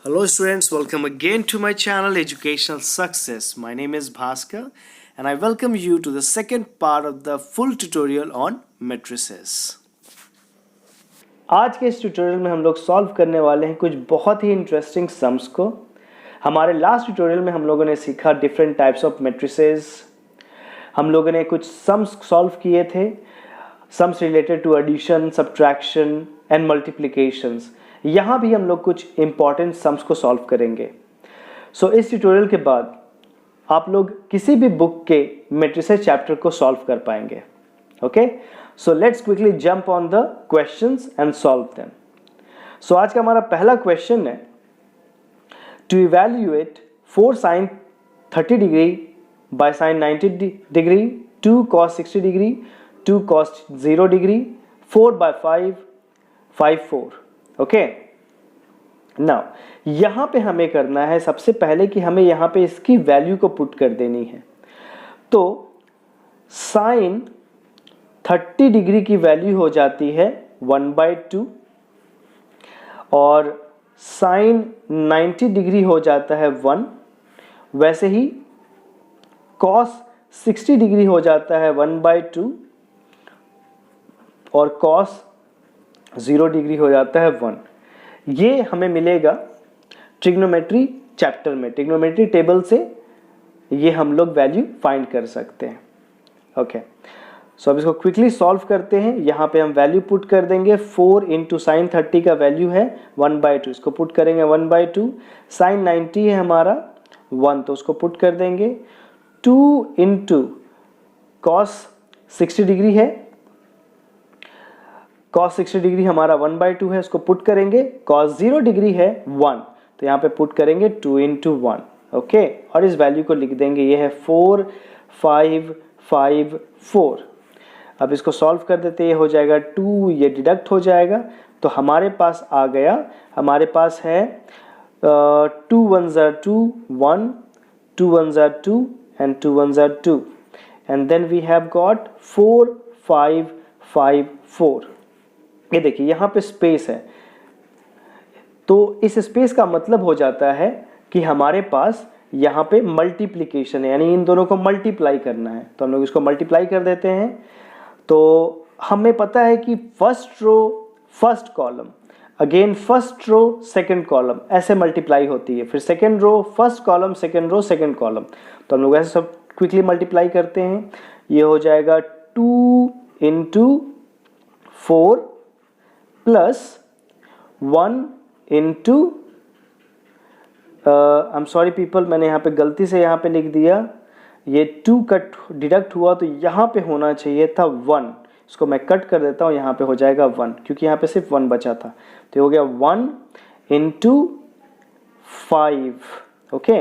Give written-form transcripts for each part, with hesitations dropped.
Hello students, welcome again to my channel Educational Success. My name is Bhaskar and I welcome you to the second part of the full tutorial on matrices. आज के इस tutorial में हम लोग solve करने वाले हैं कुछ बहुत ही इंटरेस्टिंग सम्स को। हमारे लास्ट ट्यूटोरियल में हम लोगों ने सीखा डिफरेंट टाइप्स ऑफ मैट्रिसेस। हम लोगों ने कुछ सम्स सॉल्व किए थे, sums related to addition, subtraction and multiplications. यहाँ भी हम लोग कुछ इंपॉर्टेंट सम्स को सॉल्व करेंगे। इस ट्यूटोरियल के बाद आप लोग किसी भी बुक के मैट्रिसेस चैप्टर को सॉल्व कर पाएंगे। Okay, so let's quickly jump on the questions and solve them. आज का हमारा पहला क्वेश्चन है, to evaluate 4 sin 30 degree by sin 90 degree, 2 cos 60 degree, 2 cos 0 degree, 4 by 5, 5 4। Okay, now यहां पे हमें करना है सबसे पहले कि हमें यहां पे इसकी वैल्यू को पुट कर देनी है। तो साइन 30 डिग्री की वैल्यू हो जाती है 1/2 और साइन 90 डिग्री हो जाता है 1। वैसे ही कॉस 60 डिग्री हो जाता है 1/2 और कॉस 0 डिग्री हो जाता है 1। ये हमें मिलेगा ट्रिग्नोमेट्री चैप्टर में, ट्रिग्नोमेट्री टेबल से ये हम लोग वैल्यू फाइंड कर सकते हैं। ओके, अब इसको क्विकली सॉल्व करते हैं। यहाँ पे हम वैल्यू पुट कर देंगे। 4 इंटू साइन 30 का वैल्यू है 1/2, इसको पुट करेंगे 1/2। साइन 90 है हमारा 1, तो उसको पुट कर देंगे। 2 इंटू कॉस 60 डिग्री है, cos 60 डिग्री हमारा 1/2 है, इसको पुट करेंगे। cos 0 डिग्री है 1, तो यहाँ पे पुट करेंगे 2 इंटू 1। ओके, और इस वैल्यू को लिख देंगे, ये है 4 5 5 4। अब इसको सॉल्व कर देते, ये हो जाएगा 2, ये डिडक्ट हो जाएगा, तो हमारे पास आ गया, हमारे पास है 2 1s are 2 1, 2 1s are 2 and 2 1s are 2, and then we have got 4 5 5 4। ये देखिए यहाँ पे स्पेस है, तो इस स्पेस का मतलब हो जाता है कि हमारे पास यहाँ पे मल्टीप्लिकेशन है, यानी इन दोनों को मल्टीप्लाई करना है। तो हम लोग इसको मल्टीप्लाई कर देते हैं। तो हमें पता है कि first row first column, again first row second column, ऐसे मल्टीप्लाई होती है। फिर second row first column, second row second column, तो हम लोग ऐसे सब क्विकली मल्टीप्लाई करते हैं। ये हो जाएगा 2 into 4 plus 1 into, I am sorry people, मैंने यहाँ पे गलती से यहाँ पे लिख दिया, ये 2 कट डिडक्ट हुआ, तो यहाँ पे होना चाहिए था 1। इसको मैं कट कर देता हूँ, यहाँ पे हो जाएगा 1, क्योंकि यहाँ पे सिर्फ 1 बचा था। तो ये हो गया 1 इंटू 5। ओके,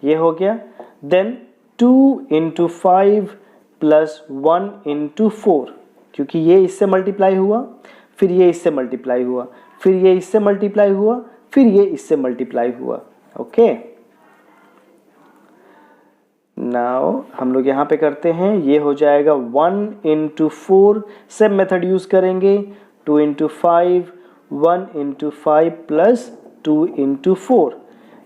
ये हो गया। देन 2 इंटू 5 प्लस 1 इंटू 4, क्योंकि ये इससे मल्टीप्लाई हुआ, फिर ये इससे मल्टीप्लाई हुआ, फिर ये इससे मल्टीप्लाई हुआ, फिर ये इससे मल्टीप्लाई हुआ। ओके, नाउ हम लोग यहाँ पे करते हैं, ये हो जाएगा 1 इंटू 4, सेम मेथड यूज करेंगे। 2 इंटू 5, 1 इंटू 5 प्लस 2 इंटू 4,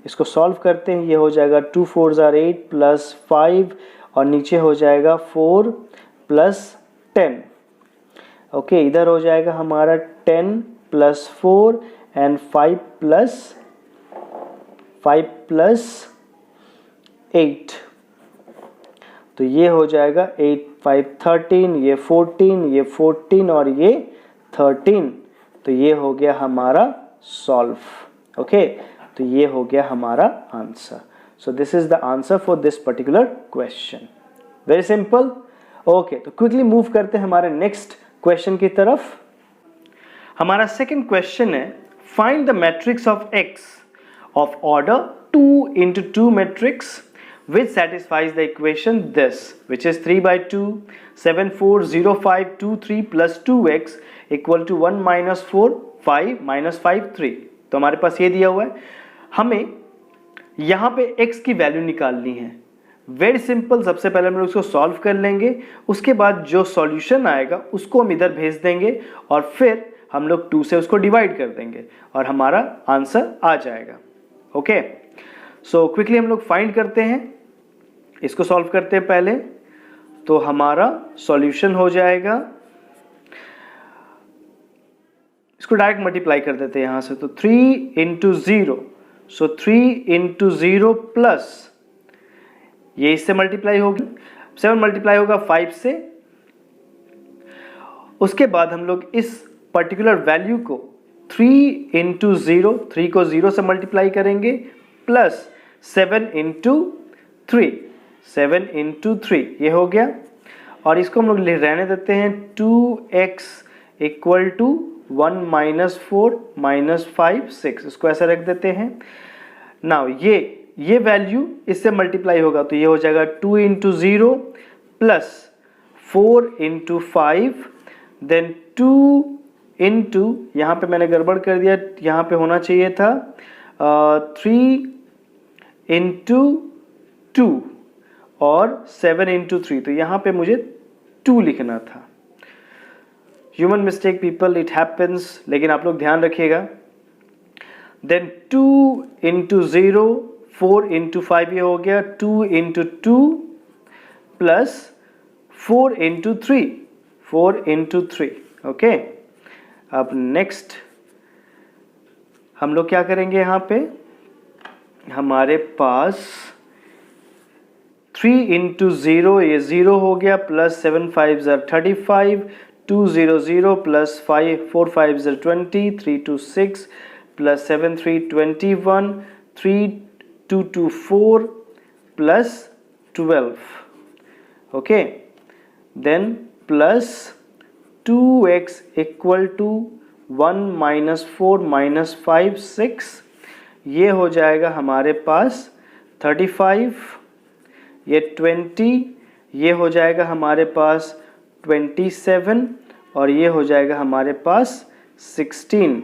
इसको सॉल्व करते हैं। ये हो जाएगा 2 4s are 8 प्लस 5, और नीचे हो जाएगा 4 प्लस 10। ओके, इधर हो जाएगा हमारा 10 प्लस 4 एंड 5 प्लस 8, तो ये हो जाएगा 8 5 13, ये 14, ये 14 और ये 13, तो ये हो गया हमारा सॉल्व। ओके, तो ये हो गया हमारा answer. So this is the answer for this particular question. Very simple. Okay, तो क्विकली मूव करते हैं हमारे नेक्स्ट क्वेश्चन की तरफ। हमारा सेकंड क्वेश्चन है, find the matrix of x of order 2 into 2 matrix which satisfies the equation this, which is 3/2 7 4 0 5 2 3 plus 2x equal to 1 minus 4 5 minus 5 3। तो हमारे पास ये दिया हुआ है, हमें यहाँ पे x की वैल्यू निकालनी है। वेरी सिंपल, सबसे पहले हम लोग उसको सॉल्व कर लेंगे, उसके बाद जो सॉल्यूशन आएगा उसको हम इधर भेज देंगे और फिर हम लोग 2 से उसको डिवाइड कर देंगे और हमारा आंसर आ जाएगा। ओके, सो क्विकली हम लोग फाइंड करते हैं, इसको सॉल्व करते हैं पहले। तो हमारा सॉल्यूशन हो जाएगा, इसको डायरेक्ट मल्टीप्लाई कर देते हैं यहां से। तो 3 इंटू 0, सो 3 इंटू 0 प्लस ये इससे मल्टीप्लाई होगी, 7 मल्टीप्लाई होगा 5 से। उसके बाद हम लोग इस पर्टिकुलर वैल्यू को 3 इंटू 0, 3 को 0 से मल्टीप्लाई करेंगे, प्लस 7 इंटू 3, 7 इंटू 3 ये हो गया। और इसको हम लोग रहने देते हैं 2x equal to 1 minus 4 minus 5 6, इसको ऐसा रख देते हैं। नाउ ये वैल्यू इससे मल्टीप्लाई होगा, तो ये हो जाएगा 2 into 0 plus 4 into 5, then 2 into, यहाँ पे मैंने गड़बड़ कर दिया, यहाँ पे होना चाहिए था 3 इंटू 2 और 7 इंटू 3, तो यहाँ पे मुझे 2 लिखना था। Human mistake people, it happens, लेकिन आप लोग ध्यान रखिएगा। देन 2 इंटू 0, 4 इंटू 5 ये हो गया, 2 into 2 plus 4 into 3, 4 into 3, okay. अब नेक्स्ट हम लोग क्या करेंगे, यहाँ पे हमारे पास 3 इंटू 0, ये 0 हो गया, plus 7 5 35, 2 0 0 plus 5 4 5 20, 3 2 6 plus 7 3 21, 3 2 2 4 plus 12, okay. Then plus 2x equal to 1 minus 4 minus 5 6, ये हो जाएगा हमारे पास 35, ये 20, ये हो जाएगा हमारे पास 27 और ये हो जाएगा हमारे पास 16,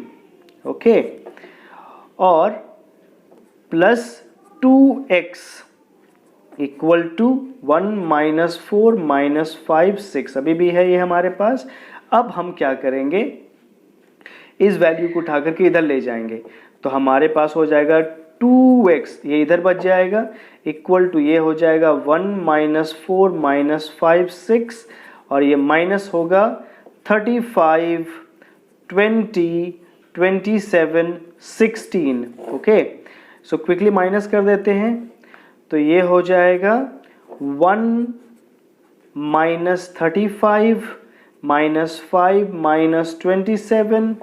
ओके। और plus 2x equal to 1 minus 4 minus 5 6, अभी भी है ये हमारे पास। अब हम क्या करेंगे, इस वैल्यू को उठा करके इधर ले जाएंगे, तो हमारे पास हो जाएगा 2x, ये इधर बच जाएगा, इक्वल टू ये हो जाएगा 1 माइनस 4 माइनस 5 6 और ये माइनस होगा 35 20 27 16, ओके। सो क्विकली माइनस कर देते हैं, तो ये हो जाएगा 1 minus 35 minus 5 minus 27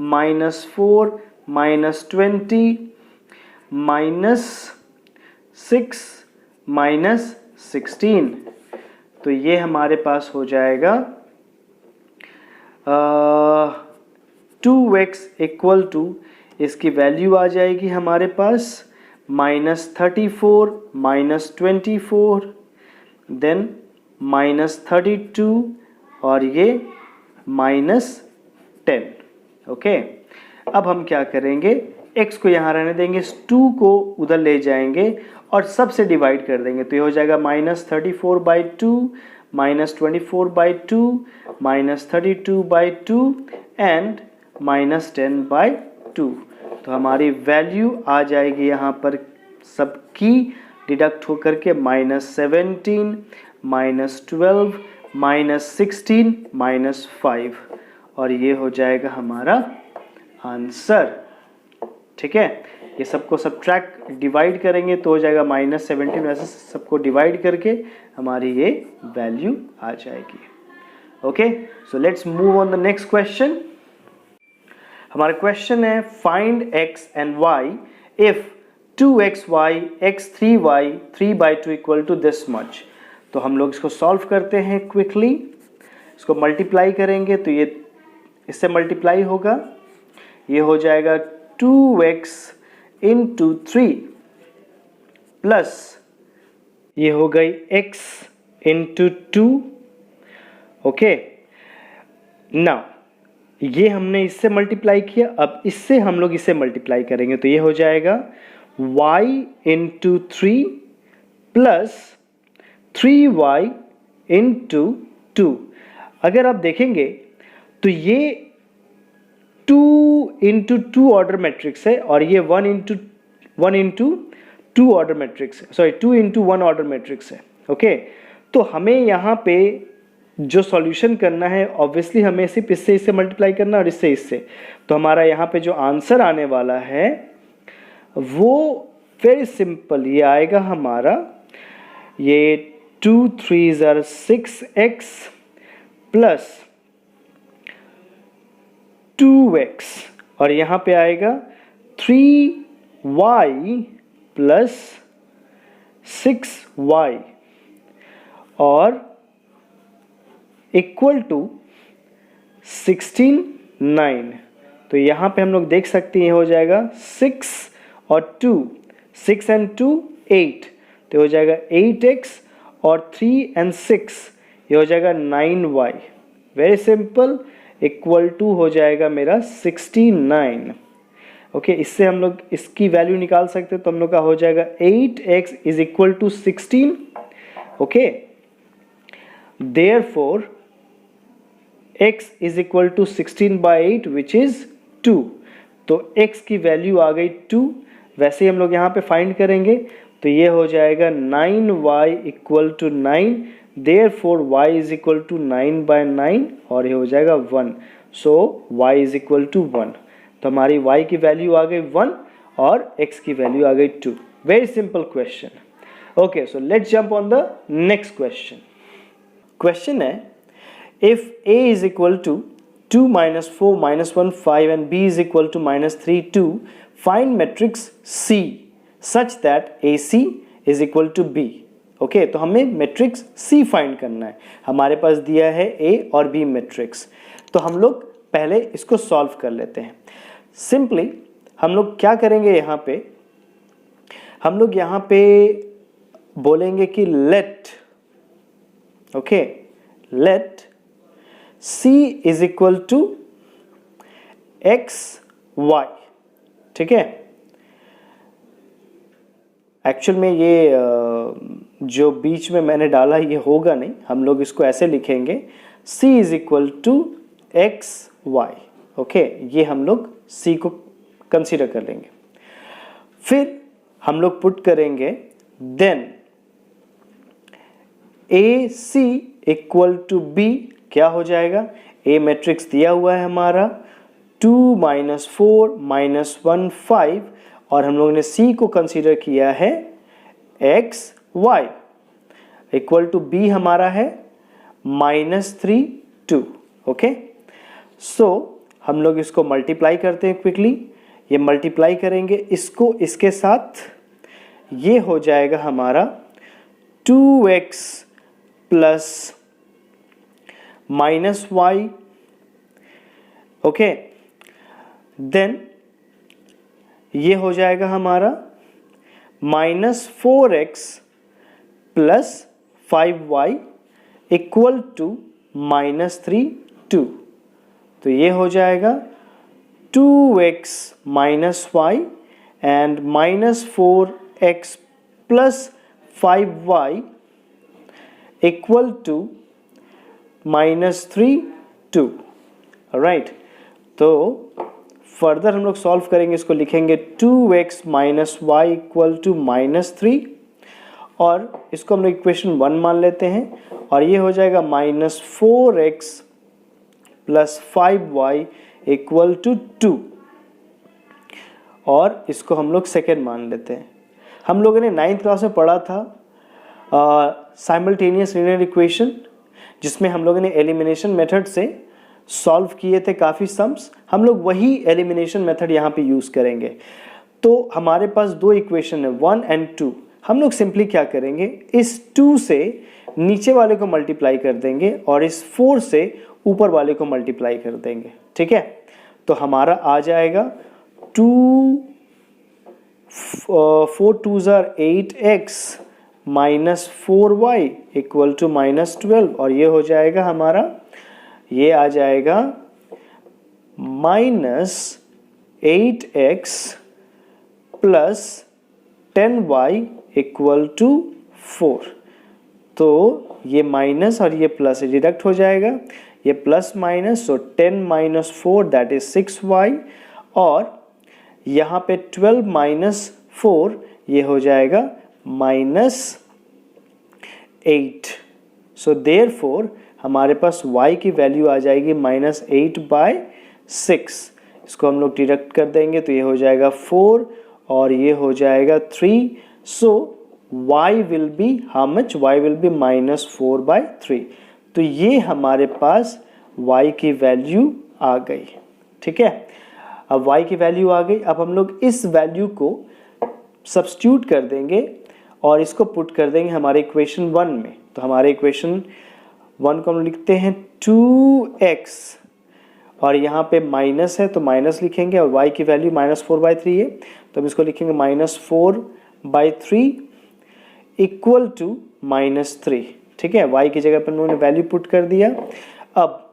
minus 4 minus 20 minus 6 minus 16, तो ये हमारे पास हो जाएगा 2x इक्वल टू, इसकी वैल्यू आ जाएगी हमारे पास माइनस 34 माइनस 24, देन माइनस 32 और ये माइनस 10, ओके। अब हम क्या करेंगे, x को यहाँ रहने देंगे, 2 को उधर ले जाएंगे और सब से डिवाइड कर देंगे, तो ये हो जाएगा minus 34/2 minus 24/2 minus 32/2 and minus 10/2। तो हमारी वैल्यू आ जाएगी यहाँ पर सबकी डिडक्ट होकर के माइनस 17 माइनस 12 माइनस 16 माइनस 5 और ये हो जाएगा हमारा आंसर, ठीक है। ये सबको सब्ट्रैक्ट डिवाइड करेंगे तो हो जाएगा माइनस 17, वैसे सबको डिवाइड करके हमारी ये वैल्यू आ जाएगी, okay. So let's move on the next question. हमारा क्वेश्चन है find x and y if 2xy x 3y 3/2 equal to this much. तो हम लोग इसको सॉल्व करते हैं क्विकली, इसको मल्टीप्लाई करेंगे तो ये इससे मल्टीप्लाई होगा, ये हो जाएगा 2x इंटू 3 प्लस ये हो गई x इंटू 2, ओके। नाउ ये हमने इससे मल्टीप्लाई किया, अब इससे हम लोग इसे मल्टीप्लाई करेंगे तो ये हो जाएगा y into 3 plus 3y into 2। अगर आप देखेंगे तो ये 2 इंटू 2 ऑर्डर मैट्रिक्स है और ये 1 इंटू 1 इंटू 2 ऑर्डर मैट्रिक्स है, सॉरी 2 इंटू 1 ऑर्डर मैट्रिक्स है। ओके, तो हमें यहाँ पे जो सॉल्यूशन करना है ऑब्वियसली हमें सिर्फ इससे मल्टीप्लाई करना और इससे। तो हमारा यहाँ पे जो आंसर आने वाला है वो वेरी सिंपल, ये आएगा हमारा, ये 2 3s are 6x plus 2x और यहाँ पे आएगा 3y प्लस 6y और इक्वल टू 16 9। तो यहाँ पे हम लोग देख सकते हैं हो जाएगा 6 और 2, 6 and 2 8, तो हो जाएगा 8x और 3 and 6 ये हो जाएगा 9y। Very simple, equal to हो जाएगा मेरा 69। ओके, इससे हम लोग इसकी वैल्यू निकाल सकते हैं, तो हम लोग का हो जाएगा 8x is equal to 16। Okay, therefore x is equal to 16/8 which is 2। तो x की वैल्यू आ गई 2। वैसे ही हम लोग यहाँ पे फाइंड करेंगे, तो ये हो जाएगा 9y equal to 9, therefore y is equal to 9/9 और ये हो जाएगा 1। So y is equal to 1। तो हमारी y की वैल्यू आ गई 1 और x की वैल्यू आ गई 2। Very simple question. Okay, so let's jump on the next question. Question है, if a is equal to 2 minus 4 minus 1 5 and b is equal to minus 3 2, find matrix C such that AC is equal to B। Okay, तो हमें matrix C find करना है। हमारे पास दिया है A और B matrix, तो हम लोग पहले इसको सॉल्व कर लेते हैं। सिंपली हम लोग क्या करेंगे, यहाँ पे हम लोग यहाँ पे बोलेंगे कि let, okay, let C is equal to XY। ठीक है, एक्चुअल में ये जो बीच में मैंने डाला ये होगा नहीं, हम लोग इसको ऐसे लिखेंगे C is equal to XY। Okay, ये हम लोग C को कंसीडर कर लेंगे। फिर हम लोग पुट करेंगे then AC equal to B क्या हो जाएगा, A मैट्रिक्स दिया हुआ है हमारा 2 minus 4 minus 1 5 और हम लोगों ने C को कंसीडर किया है XY इक्वल टू B हमारा है -3 2। ओके, सो हम लोग इसको मल्टीप्लाई करते हैं क्विकली। ये मल्टीप्लाई करेंगे इसको इसके साथ, ये हो जाएगा हमारा 2x plus -y। Okay, then ये हो जाएगा हमारा -4x plus 5y equal to -3 2। तो ये हो जाएगा 2x minus y and -4x plus 5y equal to -3 2। Right, तो फर्दर हम लोग सॉल्व करेंगे, इसको लिखेंगे 2x minus y equal to -3 और इसको हम लोग इक्वेशन 1 मान लेते हैं और ये हो जाएगा -4x plus 5y equal to 2 और इसको हम लोग सेकेंड मान लेते हैं। हम लोगों ने 9th क्लास में पढ़ा था साइमल्टेनियस लीनियर इक्वेशन, जिसमें हम लोगों ने एलिमिनेशन मेथड से सॉल्व किए थे काफ़ी सम्स। हम लोग वही एलिमिनेशन मेथड यहाँ पे यूज़ करेंगे। तो हमारे पास दो इक्वेशन है 1 and 2। हम लोग सिंपली क्या करेंगे, इस 2 से नीचे वाले को मल्टीप्लाई कर देंगे और इस 4 से ऊपर वाले को मल्टीप्लाई कर देंगे। ठीक है, तो हमारा आ जाएगा 4 2s are 8x minus 4y equal to -12 और ये हो जाएगा हमारा, ये आ जाएगा -8x plus 10y equal to 4। तो ये माइनस और ये प्लस डिडक्ट हो जाएगा, ये plus minus, so 10 - 4 that is 6y और यहाँ पे 12 - 4, ये हो जाएगा -8। सो देयरफॉर हमारे पास y की वैल्यू आ जाएगी -8/6। इसको हम लोग डिडक्ट कर देंगे तो ये हो जाएगा 4 और ये हो जाएगा 3। सो y will be how much? y will be -4/3। तो ये हमारे पास y की वैल्यू आ गई। ठीक है, अब y की वैल्यू आ गई। अब हम लोग इस वैल्यू को सब्स्टिट्यूट कर देंगे और इसको पुट कर देंगे हमारे इक्वेशन 1 में। तो हमारे इक्वेशन 1 को हम लिखते हैं 2x और यहाँ पे माइनस है तो माइनस लिखेंगे और y की वैल्यू -4/3 है तो हम इसको लिखेंगे -4/3 इक्वल टू -3। ठीक है, y की जगह पर उन्होंने वैल्यू पुट कर दिया। अब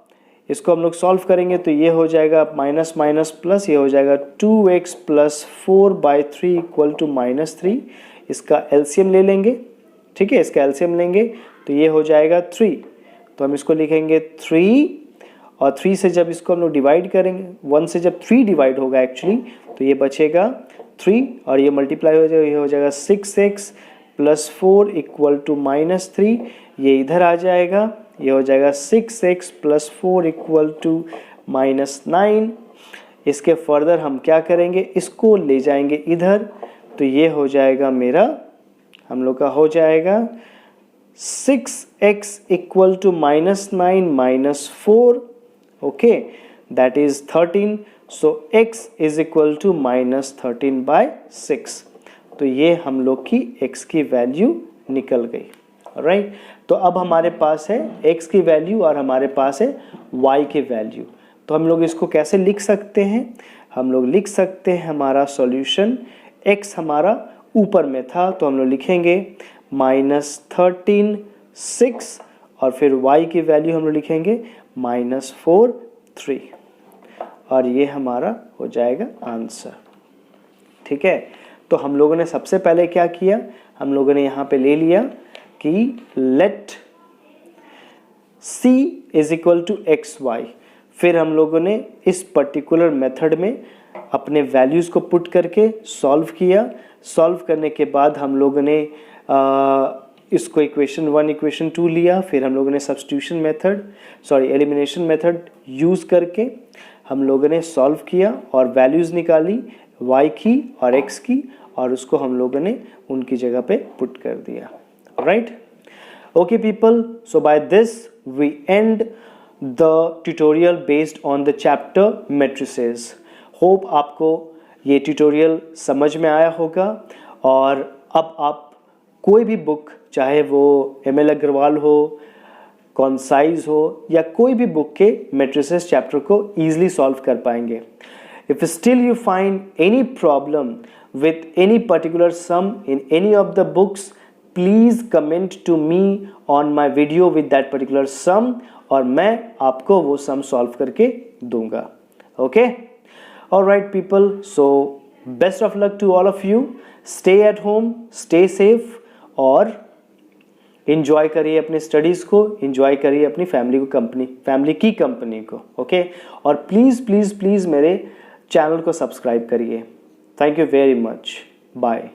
इसको हम लोग सॉल्व करेंगे तो ये हो जाएगा माइनस माइनस प्लस, ये हो जाएगा 2x + 4/3 इक्वल टू -3। इसका एलसीएम ले लेंगे। ठीक है, इसका एलसीएम लेंगे तो ये हो जाएगा 3। तो हम इसको लिखेंगे 3 और 3 से जब इसको हम लोग डिवाइड करेंगे, 1 से जब 3 डिवाइड होगा एक्चुअली तो ये बचेगा 3 और ये मल्टीप्लाई हो जाएगा, ये हो जाएगा 6x + 4 इक्वल टू -3। ये इधर आ जाएगा, ये हो जाएगा 6x + 4 इक्वल टू -9। इसके फर्दर हम क्या करेंगे, इसको ले जाएंगे इधर तो ये हो जाएगा मेरा, हम लोग का हो जाएगा 6x equal to -9 - 4, okay, that is 13। So x is equal to -13/6। तो ये हम लोग की x की वैल्यू निकल गई। राइट, तो अब हमारे पास है x की वैल्यू और हमारे पास है y की वैल्यू। तो हम लोग इसको कैसे लिख सकते हैं? हम लोग लिख सकते हैं हमारा सॉल्यूशन, x हमारा ऊपर में था तो हम लोग लिखेंगे -13 6 और फिर y की वैल्यू हम लोग लिखेंगे -4 3 और ये हमारा हो जाएगा आंसर। ठीक है, तो हम लोगों ने सबसे पहले क्या किया, हम लोगों ने यहाँ पे ले लिया कि let c is equal to xy। फिर हम लोगों ने इस पर्टिकुलर मेथड में अपने वैल्यूज़ को पुट करके सॉल्व किया। सॉल्व करने के बाद हम लोगों ने इसको इक्वेशन 1 इक्वेशन 2 लिया। फिर हम लोगों ने substitution method elimination method use करके हम लोगों ने सॉल्व किया और वैल्यूज़ निकाली y की और x की और उसको हम लोगों ने उनकी जगह पे पुट कर दिया। Right? Okay people, so by this we end the tutorial based on the chapter matrices. Hope आपको ये tutorial समझ में आया होगा और अब आप कोई भी बुक, चाहे वो ML अग्रवाल हो, कॉन्साइज हो या कोई भी बुक के matrices चैप्टर को easily solve कर पाएंगे। If still you find any problem with any particular sum in any of the books, please comment to me on my video with that particular sum और मैं आपको वो sum solve करके दूंगा। Okay, alright people, so best of luck to all of you. Stay at home, stay safe और enjoy करिए अपने studies को, इंजॉय करिए अपनी फैमिली की कंपनी को। ओके, और प्लीज़ प्लीज़ प्लीज़ मेरे चैनल को सब्सक्राइब करिए। Thank you very much, bye.